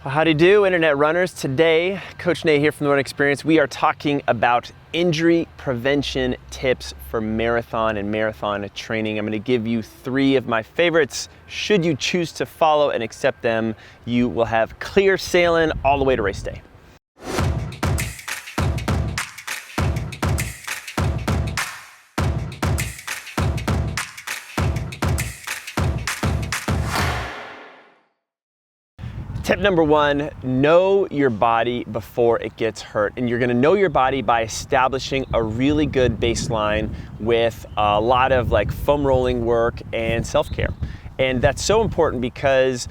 Well, howdy do, Internet runners. Today, Coach Nate here from The Run Experience. We are talking about injury prevention tips for marathon and marathon training. I'm going to give you 3 of my favorites. Should you choose to follow and accept them, you will have clear sailing all the way to race day. Tip number 1, know your body before it gets hurt. And you're gonna know your body by establishing a really good baseline with a lot of foam rolling work and self-care. And that's so important because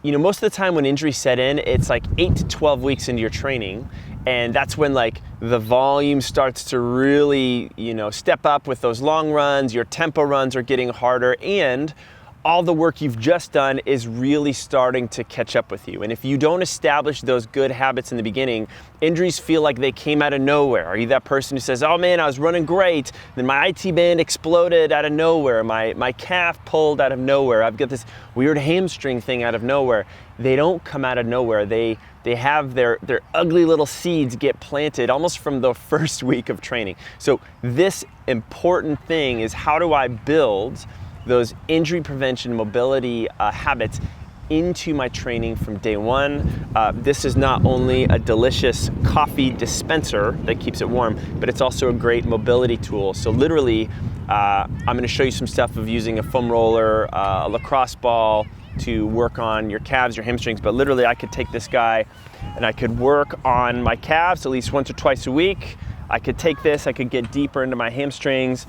most of the time when injuries set in, it's 8 to 12 weeks into your training. And that's when the volume starts to really, step up with those long runs, your tempo runs are getting harder, and all the work you've just done is really starting to catch up with you. And if you don't establish those good habits in the beginning, injuries feel like they came out of nowhere. Are you that person who says, oh man, I was running great, then my IT band exploded out of nowhere, my calf pulled out of nowhere, I've got this weird hamstring thing out of nowhere? They don't come out of nowhere. They have their ugly little seeds get planted almost from the first week of training. So this important thing is, how do I build those injury prevention mobility habits into my training from day one? This is not only a delicious coffee dispenser that keeps it warm, but it's also a great mobility tool. So literally, I'm gonna show you some stuff of using a foam roller, a lacrosse ball to work on your calves, your hamstrings, but literally I could take this guy and I could work on my calves at least once or twice a week. I could take this, I could get deeper into my hamstrings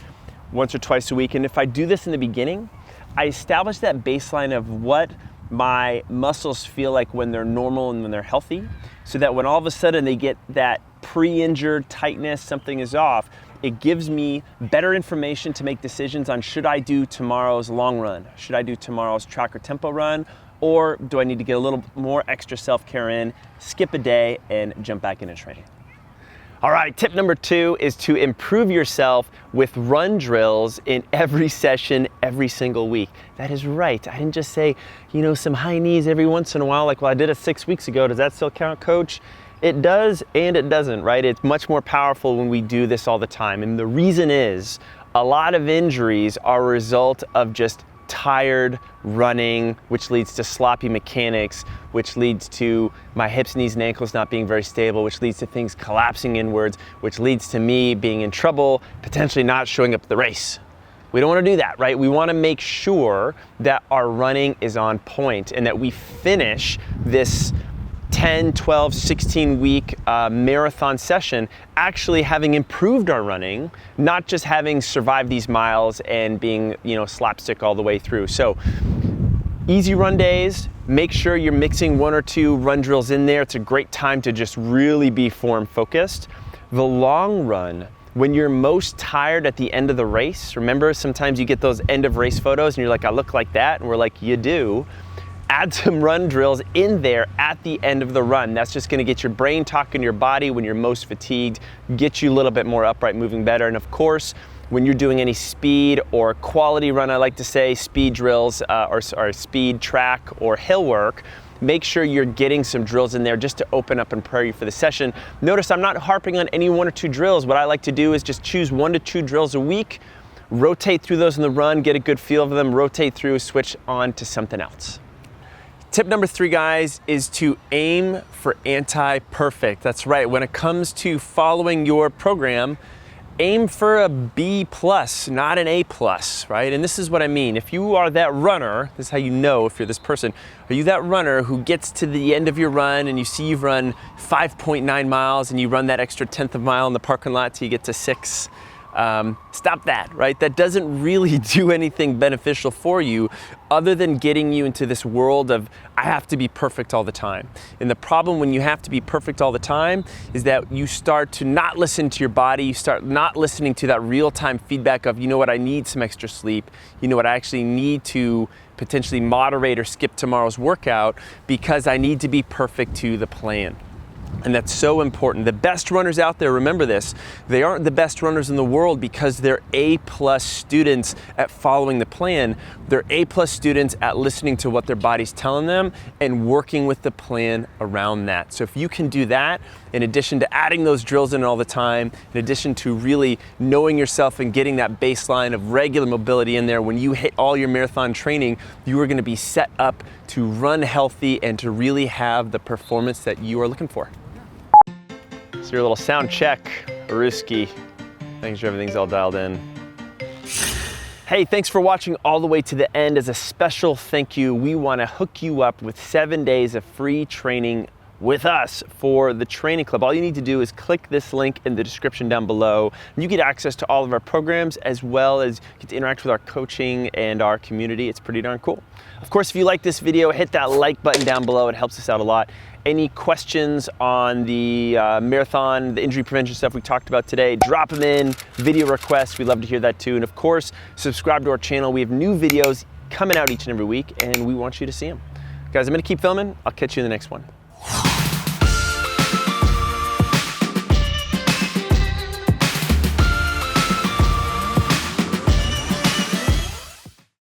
once or twice a week. And if I do this in the beginning, I establish that baseline of what my muscles feel like when they're normal and when they're healthy, so that when all of a sudden they get that pre-injured tightness, something is off, it gives me better information to make decisions on, should I do tomorrow's long run? Should I do tomorrow's track or tempo run? Or do I need to get a little more extra self-care in, skip a day, and jump back into training? All right, tip number 2 is to improve yourself with run drills in every session, every single week. That is right. I didn't just say, some high knees every once in a while, well, I did it 6 weeks ago. Does that still count, coach? It does and it doesn't, right? It's much more powerful when we do this all the time. And the reason is, a lot of injuries are a result of just tired running, which leads to sloppy mechanics, which leads to my hips, knees, and ankles not being very stable, which leads to things collapsing inwards, which leads to me being in trouble, potentially not showing up at the race. We don't want to do that, right? We want to make sure that our running is on point and that we finish this 10, 12, 16 week marathon session actually having improved our running, not just having survived these miles and being, slapstick all the way through. So easy run days, make sure you're mixing 1 or 2 run drills in there. It's a great time to just really be form focused. The long run, when you're most tired at the end of the race, remember sometimes you get those end of race photos and you're like, I look like that, and we're like, you do. Add some run drills in there at the end of the run. That's just gonna get your brain talking to your body when you're most fatigued, get you a little bit more upright, moving better. And of course, when you're doing any speed or quality run, I like to say speed drills or speed track or hill work, make sure you're getting some drills in there just to open up and prepare you for the session. Notice I'm not harping on any 1 or 2 drills. What I like to do is just choose 1 to 2 drills a week, rotate through those in the run, get a good feel of them, rotate through, switch on to something else. Tip number 3, guys, is to aim for anti-perfect. That's right. When it comes to following your program, aim for a B+, not an A+, right? And this is what I mean. If you are that runner, this is how you know if you're this person, are you that runner who gets to the end of your run and you see you've run 5.9 miles and you run that extra 1/10 of a mile in the parking lot till you get to 6? Stop that, right? That doesn't really do anything beneficial for you other than getting you into this world of, I have to be perfect all the time. And the problem when you have to be perfect all the time is that you start to not listen to your body, you start not listening to that real-time feedback of, I need some extra sleep, I actually need to potentially moderate or skip tomorrow's workout because I need to be perfect to the plan. And that's so important. The best runners out there, remember this, they aren't the best runners in the world because they're A+ students at following the plan. They're A+ students at listening to what their body's telling them and working with the plan around that. So if you can do that, in addition to adding those drills in all the time, in addition to really knowing yourself and getting that baseline of regular mobility in there, when you hit all your marathon training, you are gonna be set up to run healthy and to really have the performance that you are looking for. So your little sound check, Aruski. Making sure everything's all dialed in. Hey, thanks for watching all the way to the end. As a special thank you, we want to hook you up with 7 days of free training with us for the training club. All you need to do is click this link in the description down below. And you get access to all of our programs as well as get to interact with our coaching and our community. It's pretty darn cool. Of course, if you like this video, hit that like button down below. It helps us out a lot. Any questions on the marathon, the injury prevention stuff we talked about today, drop them in, video requests, we'd love to hear that too. And of course, subscribe to our channel. We have new videos coming out each and every week and we want you to see them. Guys, I'm gonna keep filming. I'll catch you in the next one.